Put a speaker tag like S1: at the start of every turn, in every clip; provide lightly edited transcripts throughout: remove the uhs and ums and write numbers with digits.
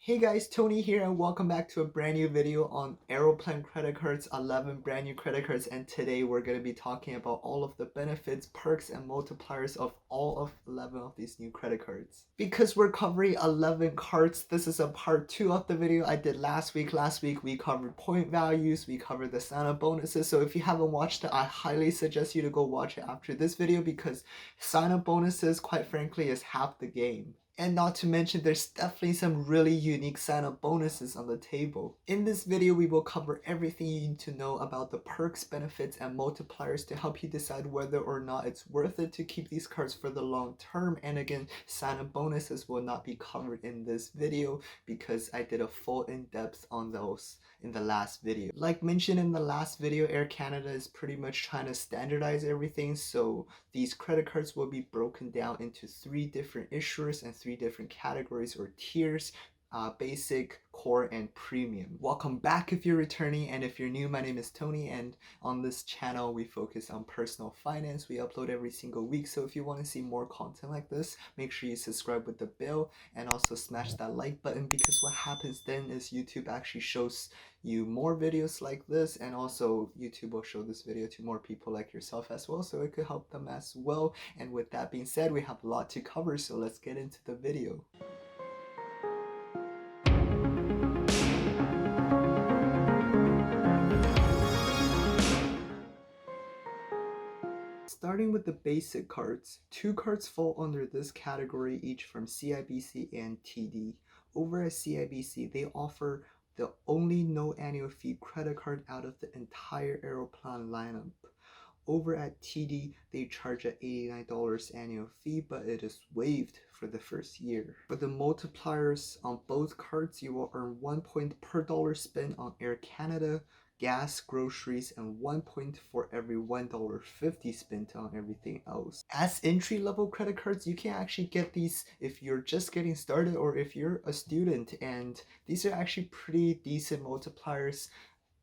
S1: Hey guys, Tony here and welcome back to a brand new video on Aeroplan Credit Cards, 11 brand new credit cards, and today we're going to be talking about all of the benefits, perks, and multipliers of all of 11 of these new credit cards. Because we're covering 11 cards, this is a part 2 of the video I did last week. Last week we covered point values, we covered the sign-up bonuses, so if you haven't watched it, I highly suggest you to go watch it after this video because sign-up bonuses, quite frankly, is half the game. And not to mention, there's definitely some really unique sign-up bonuses on the table. In this video, we will cover everything you need to know about the perks, benefits, and multipliers to help you decide whether or not it's worth it to keep these cards for the long term. And again, sign-up bonuses will not be covered in this video because I did a full in-depth on those in the last video. Like mentioned in the last video, Air Canada is pretty much trying to standardize everything, so these credit cards will be broken down into 3 different issuers and 3 different categories or tiers: basic, core, and premium. Welcome back if you're returning, and if you're new, my name is Tony, and on this channel we focus on personal finance. We upload every single week, so if you want to see more content like this, make sure you subscribe with the bell and also smash that like button, because what happens then is YouTube actually shows you more videos like this, and also YouTube will show this video to more people like yourself as well, so it could help them as well. And with that being said, we have a lot to cover, so let's get into the video. Starting with the basic cards, 2 cards fall under this category, each from CIBC and TD. Over at CIBC, they offer the only no annual fee credit card out of the entire Aeroplan lineup. Over at TD, they charge an $89 annual fee, but it is waived for the first year. For the multipliers on both cards, you will earn 1 point per dollar spent on Air Canada, gas, groceries, and 1 point for every $1.50 spent on everything else. As entry-level credit cards, you can actually get these if you're just getting started or if you're a student, and these are actually pretty decent multipliers,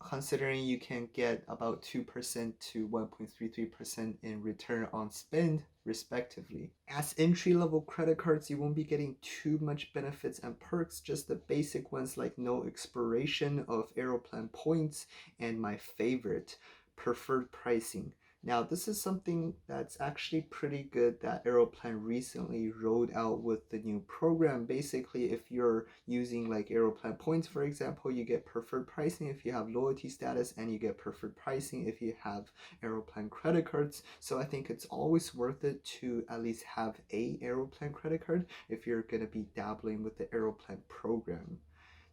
S1: considering you can get about 2% to 1.33% in return on spend respectively. As entry-level credit cards, you won't be getting too much benefits and perks, just the basic ones like no expiration of Aeroplan points and my favorite, preferred pricing. Now, this is something that's actually pretty good that Aeroplan recently rolled out with the new program. Basically, if you're using like Aeroplan points, for example, you get preferred pricing if you have loyalty status, and you get preferred pricing if you have Aeroplan credit cards. So I think it's always worth it to at least have a Aeroplan credit card if you're going to be dabbling with the Aeroplan program.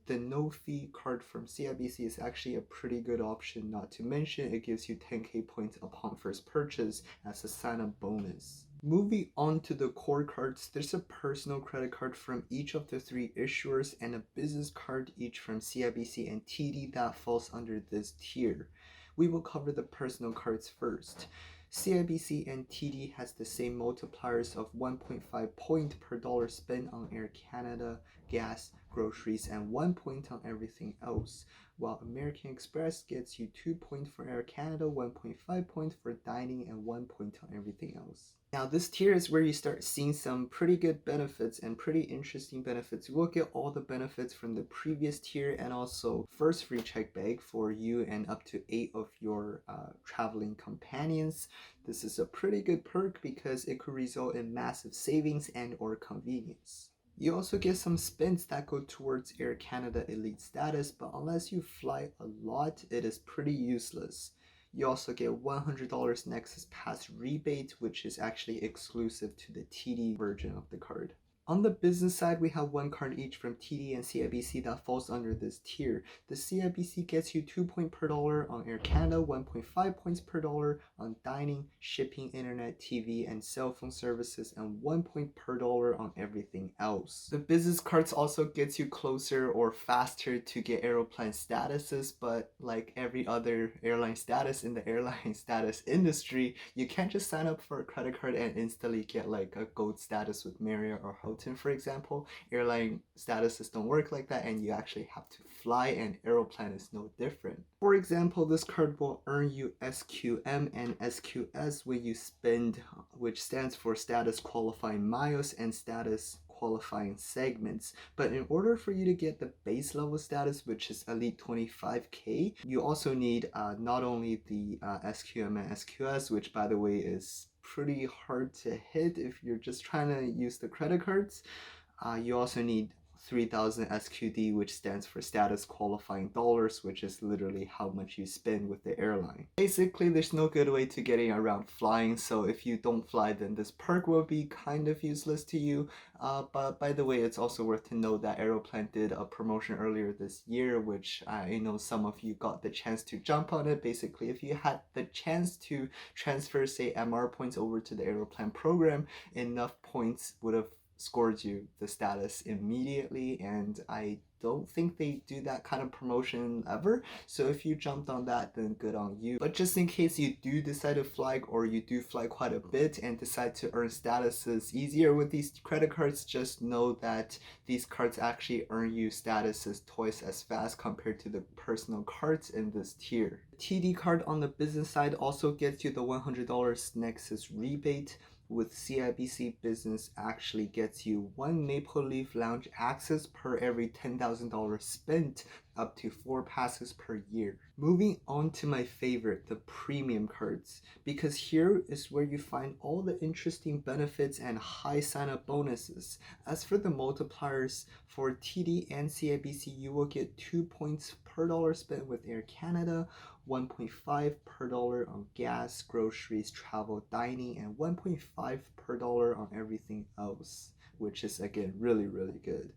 S1: The no fee card from CIBC is actually a pretty good option, not to mention it gives you 10k points upon first purchase as a sign-up bonus. Moving on to the core cards, there's a personal credit card from each of the 3 issuers and a business card each from CIBC and TD that falls under this tier. We will cover the personal cards first. CIBC and TD has the same multipliers of 1.5 point per dollar spent on Air Canada, gas, groceries, and 1 point on everything else, while American Express gets you 2 points for Air Canada, 1.5 points for dining, and 1 point on everything else. Now, this tier is where you start seeing some pretty good benefits and pretty interesting benefits. You will get all the benefits from the previous tier, and also first free check bag for you and up to 8 of your traveling companions. This is a pretty good perk because it could result in massive savings and or convenience. You also get some spins that go towards Air Canada Elite status, but unless you fly a lot, it is pretty useless. You also get $100 Nexus Pass rebate, which is actually exclusive to the TD version of the card. On the business side, we have 1 card each from TD and CIBC that falls under this tier. The CIBC gets you 2 points per dollar on Air Canada, 1.5 points per dollar on dining, shipping, internet, TV, and cell phone services, and 1 point per dollar on everything else. The business cards also gets you closer or faster to get Aeroplan statuses, but like every other airline status in the airline status industry, you can't just sign up for a credit card and instantly get like a gold status with Marriott or Hilton, for example. Airline statuses don't work like that, and you actually have to fly, and Aeroplan is no different. For example, this card will earn you SQM and SQS when you spend, which stands for status qualifying miles and status qualifying segments. But in order for you to get the base level status, which is Elite 25K, you also need not only the SQM and SQS, which by the way is pretty hard to hit if you're just trying to use the credit cards. You also need 3000 SQD, which stands for status qualifying dollars, which is literally how much you spend with the airline. Basically, there's no good way to getting around flying, so if you don't fly, then this perk will be kind of useless to you. But by the way, it's also worth to note that Aeroplan did a promotion earlier this year, which I know some of you got the chance to jump on it. Basically, if you had the chance to transfer, say, MR points over to the Aeroplan program, enough points would have scored you the status immediately, and I don't think they do that kind of promotion ever. So if you jumped on that, then good on you. But just in case you do decide to fly, or you do fly quite a bit and decide to earn statuses easier with these credit cards, just know that these cards actually earn you statuses twice as fast compared to the personal cards in this tier. The TD card on the business side also gets you the $100 Nexus rebate, with CIBC Business actually gets you 1 Maple Leaf Lounge access per every $10,000 spent, up to 4 passes per year. Moving on to my favorite, the premium cards, because here is where you find all the interesting benefits and high sign-up bonuses. As for the multipliers, for TD and CIBC, you will get 2 points per dollar spent with Air Canada, 1.5 per dollar on gas, groceries, travel, dining, and 1.5 per dollar on everything else, which is again really good.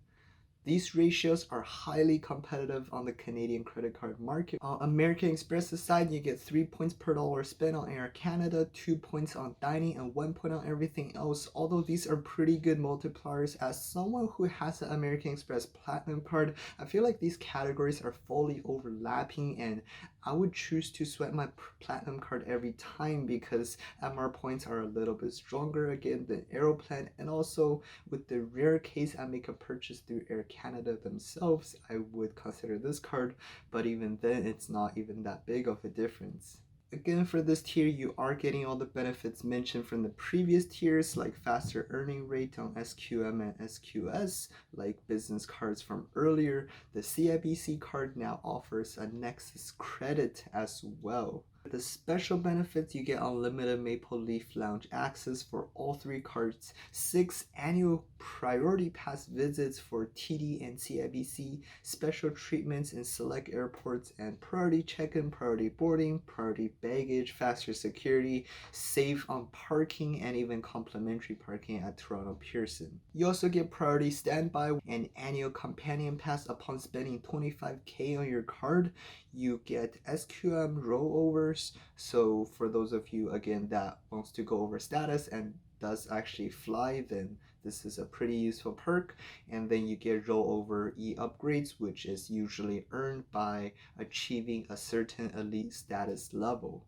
S1: These ratios are highly competitive on the Canadian credit card market. On American Express's side, you get 3 points per dollar spent on Air Canada, 2 points on dining, and 1 point on everything else. Although these are pretty good multipliers, as someone who has an American Express Platinum card, I feel like these categories are fully overlapping, and I would choose to sweat my Platinum card every time because MR points are a little bit stronger again than Aeroplan, and also with the rare case I make a purchase through Air Canada themselves, I would consider this card, but even then it's not even that big of a difference. Again, for this tier, you are getting all the benefits mentioned from the previous tiers, like faster earning rate on SQM and SQS, like business cards from earlier. The CIBC card now offers a Nexus credit as well. The special benefits, you get unlimited Maple Leaf Lounge access for all 3 cards, 6 annual priority pass visits for TD and CIBC, special treatments in select airports, and priority check-in, priority boarding, priority baggage, faster security, save on parking, and even complimentary parking at Toronto Pearson. You also get priority standby and annual companion pass upon spending 25K on your card. You get SQM rollovers, so for those of you again that wants to go over status and does actually fly, then this is a pretty useful perk. And then you get rollover upgrades, which is usually earned by achieving a certain elite status level.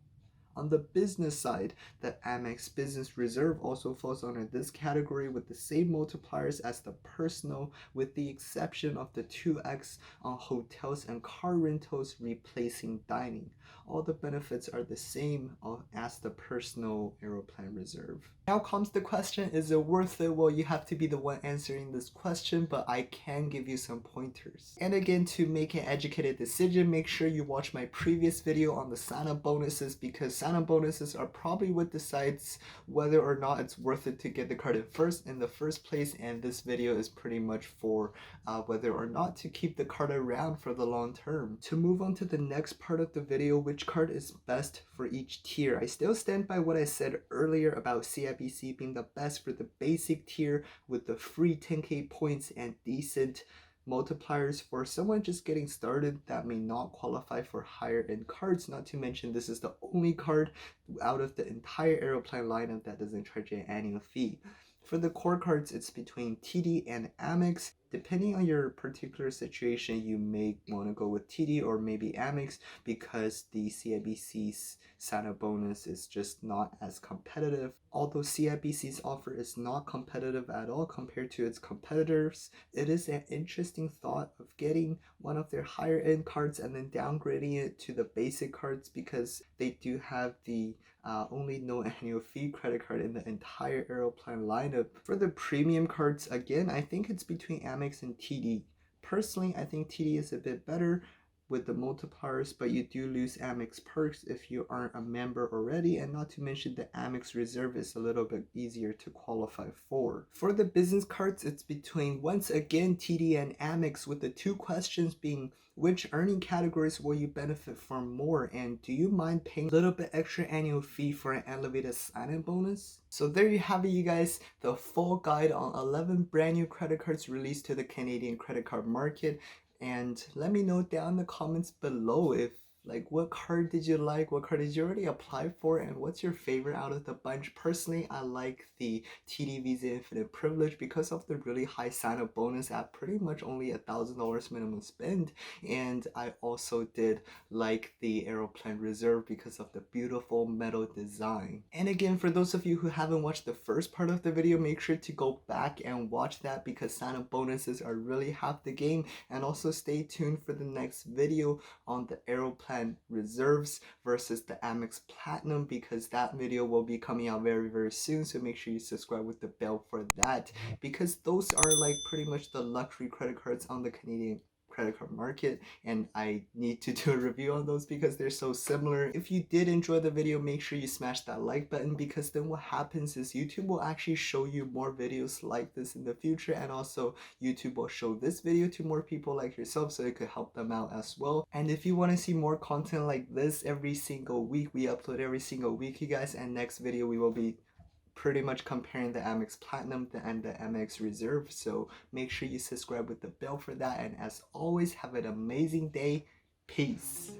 S1: On the business side, the AMEX Business Reserve also falls under this category with the same multipliers as the personal, with the exception of the 2x on hotels and car rentals replacing dining. All the benefits are the same as the personal Aeroplan Reserve. Now comes the question, is it worth it? Well, you have to be the one answering this question, but I can give you some pointers. And again, to make an educated decision, make sure you watch my previous video on the sign-up bonuses, because sign-up bonuses are probably what decides whether or not it's worth it to get the card in the first place, and this video is pretty much for whether or not to keep the card around for the long term. To move on to the next part of the video, which card is best for each tier, I still stand by what I said earlier about CIBC being the best for the basic tier with the free 10k points and decent multipliers for someone just getting started that may not qualify for higher end cards. Not to mention, this is the only card out of the entire Aeroplan lineup that doesn't charge an annual fee. For the core cards, it's between TD and AMEX. Depending on your particular situation, you may want to go with TD or maybe AMEX, because the CIBC's sign-up bonus is just not as competitive. Although CIBC's offer is not competitive at all compared to its competitors, it is an interesting thought of getting one of their higher end cards and then downgrading it to the basic cards, because they do have the only no annual fee credit card in the entire Aeroplan lineup. For the premium cards, again, I think it's between Amex and TD. Personally, I think TD is a bit better with the multipliers, but you do lose Amex perks if you aren't a member already, and not to mention the Amex Reserve is a little bit easier to qualify for. For the business cards, it's between, once again, TD and Amex, with the two questions being, which earning categories will you benefit from more, and do you mind paying a little bit extra annual fee for an elevated sign-in bonus? So there you have it, you guys, the full guide on 11 brand new credit cards released to the Canadian credit card market. And let me know down in the comments below if, like, what card did you like, what card did you already apply for, and what's your favorite out of the bunch. Personally, I like the TD Visa Infinite Privilege because of the really high sign-up bonus at pretty much only $1,000 minimum spend, and I also did like the Aeroplan Reserve because of the beautiful metal design. And again, for those of you who haven't watched the first part of the video, make sure to go back and watch that because sign-up bonuses are really half the game. And also stay tuned for the next video on the Aeroplan Reserves versus the Amex Platinum, because that video will be coming out very soon, so make sure you subscribe with the bell for that, because those are like pretty much the luxury credit cards on the Canadian credit card market, and I need to do a review on those because they're so similar. If you did enjoy the video, make sure you smash that like button, because then what happens is YouTube will actually show you more videos like this in the future, and also YouTube will show this video to more people like yourself so it could help them out as well. And if you want to see more content like this every single week, we upload every single week, you guys, and next video we will be pretty much comparing the Amex Platinum and the Amex Reserve. So make sure you subscribe with the bell for that, and as always, have an amazing day. Peace.